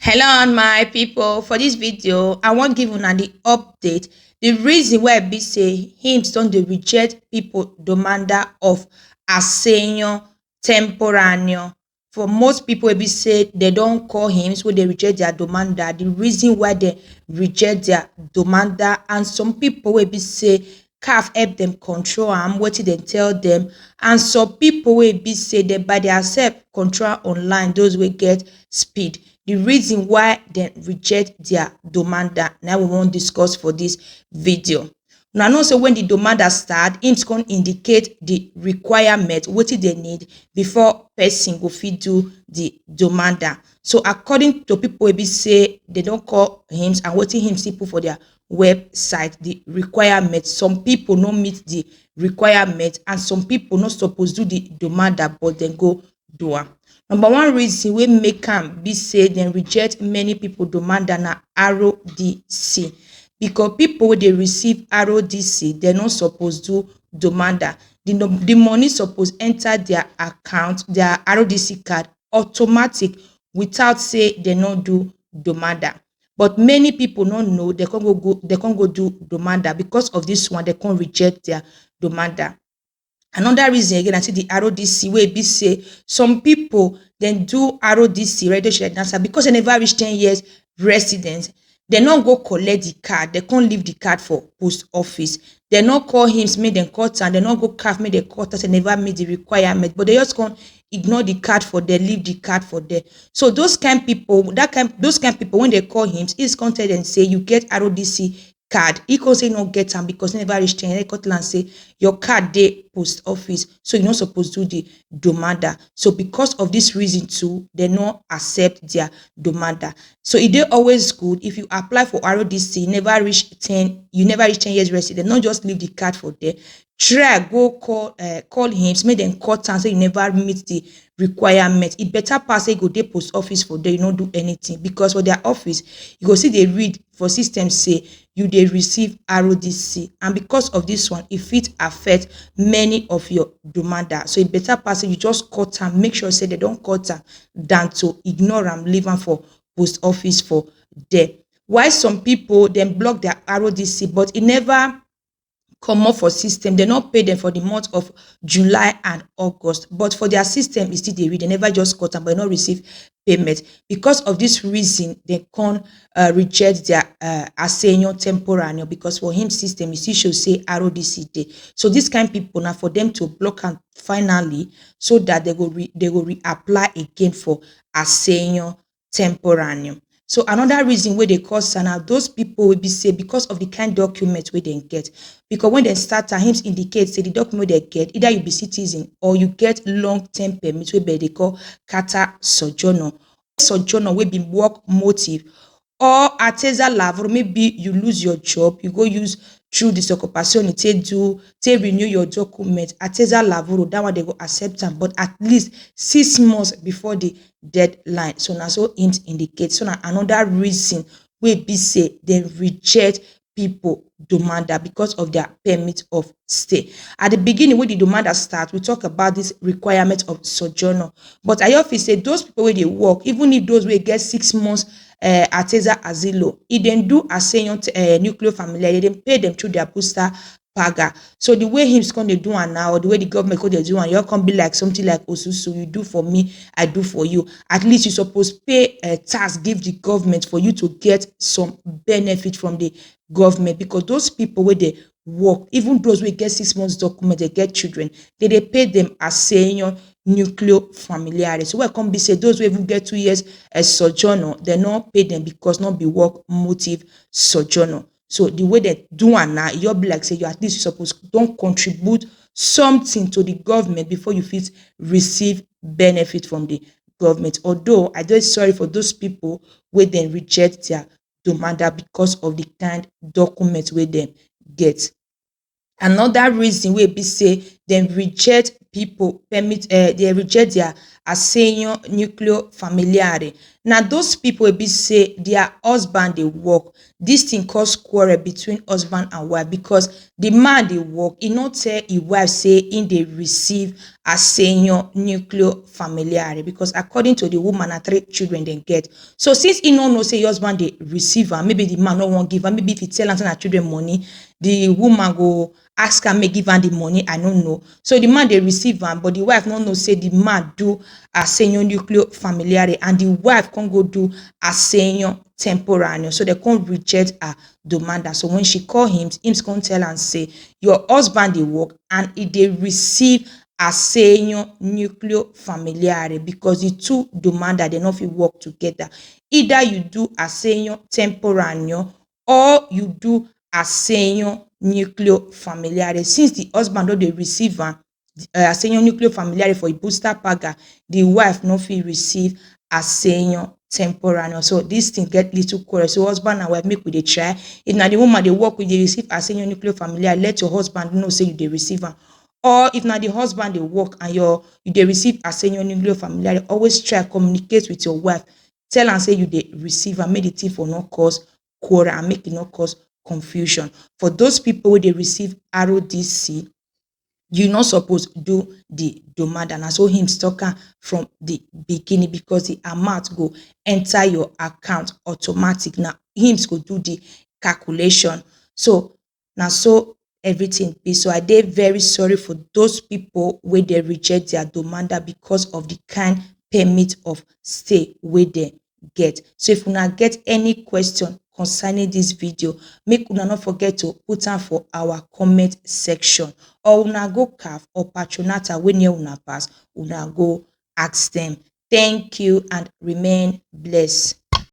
Hello my people, for this video I wan give una the update. The reason why be say Inps don dey reject people Domanda of Assegno Temporaneo. For most people wey be say they don call Inps wey dey reject their Domanda, the reason why they reject their Domanda, and some people wey be say CAF help them control am, wetin dem tell them, and some people wey be say they by themselves control online, those wey get speed. The reason why dem reject their Domanda na we wan discuss for this video. Una know say when the Domanda start, Inps come indicate the requirement wetin dem need before person go fit do the Domanda. So according to people wey be say they don call Inps and wetin Inps still put for their website, the requirement, some people no meet the requirement and some people no suppose do the Domanda but dem go do am. Number one reason wey make am be say dem reject many people Domanda na RODC, because people wey dey receive RODC dem no suppose do Domanda. The money suppose enter their account, their RODC card, automatic, without say dem no do Domanda. But many people no know, they can't go do Domanda. Because of this one, they can't reject their Domanda. Another reason again, I see the RODC wey be say some people then do RODC, radio share dancer, because they never reach 10 years residence. They not go collect the card, they can't leave the card for post office. They not call him, make them cut, and they not go CAF, make them cut, and never meet the requirement, but they just can't ignore the card for them, leave the card for them. So those kind people, those kind people, when they call him, he's going to tell them say you get RODC card. He can say no get am because never reach 10. They cut and say your card dey post office, so you're not supposed to do the Domanda. So because of this reason too, they not accept their Domanda. So it dey always good if you apply for RODC, never reach 10, you never reach 10 years resident, not just leave the card for there. Try go call him, make them cut and say you never meet the requirement. It better pass say go dey post office for there, you not do anything, because for their office you go see they read for system say you dey receive RODC, and because of this one it fit affect many of your Domanda. So it better pass say you just cut am, make sure say they don't cut am, than to ignore am, leave am for post office for there. Why some people then block their RODC but it never come up for system, they not pay them for the month of July and August, but for their system, it still they read, they never just cut them, but not receive payment. Because of this reason, they can't reject their Assegno Temporaneo, because for him system, it still should say RODC day. So this kind of people, now for them to block and finally, so that they will reapply again for Assegno Temporaneo. So another reason where they cause now those people will be say because of the kind document where they get, because when they start him indicate say the document they get, either you be citizen or you get long-term permit where they call Kata Sojourner. Sojourner will be work motive or artesa lavoro, maybe you lose your job, you go use through this occupation take renew your document, artesa lavoro, that one they go accept them, but at least 6 months before the deadline. So now so it indicates. So now another reason we be say they reject people Domanda because of their permit of stay. At the beginning when the Domanda start, we talk about this requirement of sojourner, but I often say those people where they work, even if those will get 6 months artesa asilo, if they do Assegno nuclear family, they pay them through their booster paga. So the way him's going to do and now, or the way the government could do and you can be like something like Osusu, you do for me, I do for you. At least you supposed pay a tax, give the government for you to get some benefit from the government, because those people where they work, even those who get 6 months document, they get children, they pay them as senior nuclear familiarity. So what can be say those who even get 2 years as sojourner, they not pay them because not be work motive sojourner. So the way they do and now, you'll be like say you at least you suppose don't contribute something to the government before you fit receive benefit from the government. Although I just sorry for those people where they reject their Domanda because of the kind document where they get. Another reason wey be say dem reject people permit they reject their assegno nucleo familiare. Na those people wey be say their husband dey work. Dis thing cause quarrel between husband and wife because the man dey work, e no tell im wife say im dey receive assegno nucleo familiare because according to the woman na 3 children dem get. So since e no know say im husband dey receive am, maybe the man no wan give am, maybe if e tell am say na children money, the woman go ask am make give am the money, I no know. So the man dey receive am, but the wife no know say the man do assegno nucleo familiare and the wife come go do assegno temporaneo. So they come reject her domanda. So when she call him come tell am say your husband dey work and e dey receive assegno nucleo familiare because the two domanda dey no fit work together. Either you do assegno temporaneo or you do assegno nucleo familiare. Since the husband no dey receive am assegno nucleo familiare for busta paga, the wife no fit receive assegno temporaneo. So this thing get little quarrel. So husband and wife, make we dey try. If na the woman dey work with dey receive assegno nucleo familiare, let your husband know say you dey receive am. Or if na the husband dey work and you dey receive assegno nucleo familiare, always try communicate with your wife. Tell am say you dey receive am, make the thing for no cause quarrel and make e no cause confusion. For those people wey dey receive RODC, you no suppose do the domanda. Na so him talk am from the beginning because the amount go enter your account automatic. Na him go do the calculation. So na so everything be. So I dey very sorry for those people wey dey reject their domanda because of the kind permit of stay wey dem get. So if una get any question concerning this video, make una no forget to put am for our comment section, or una go CAF or patronata wey near una pass, una go ask them. Thank you and remain blessed.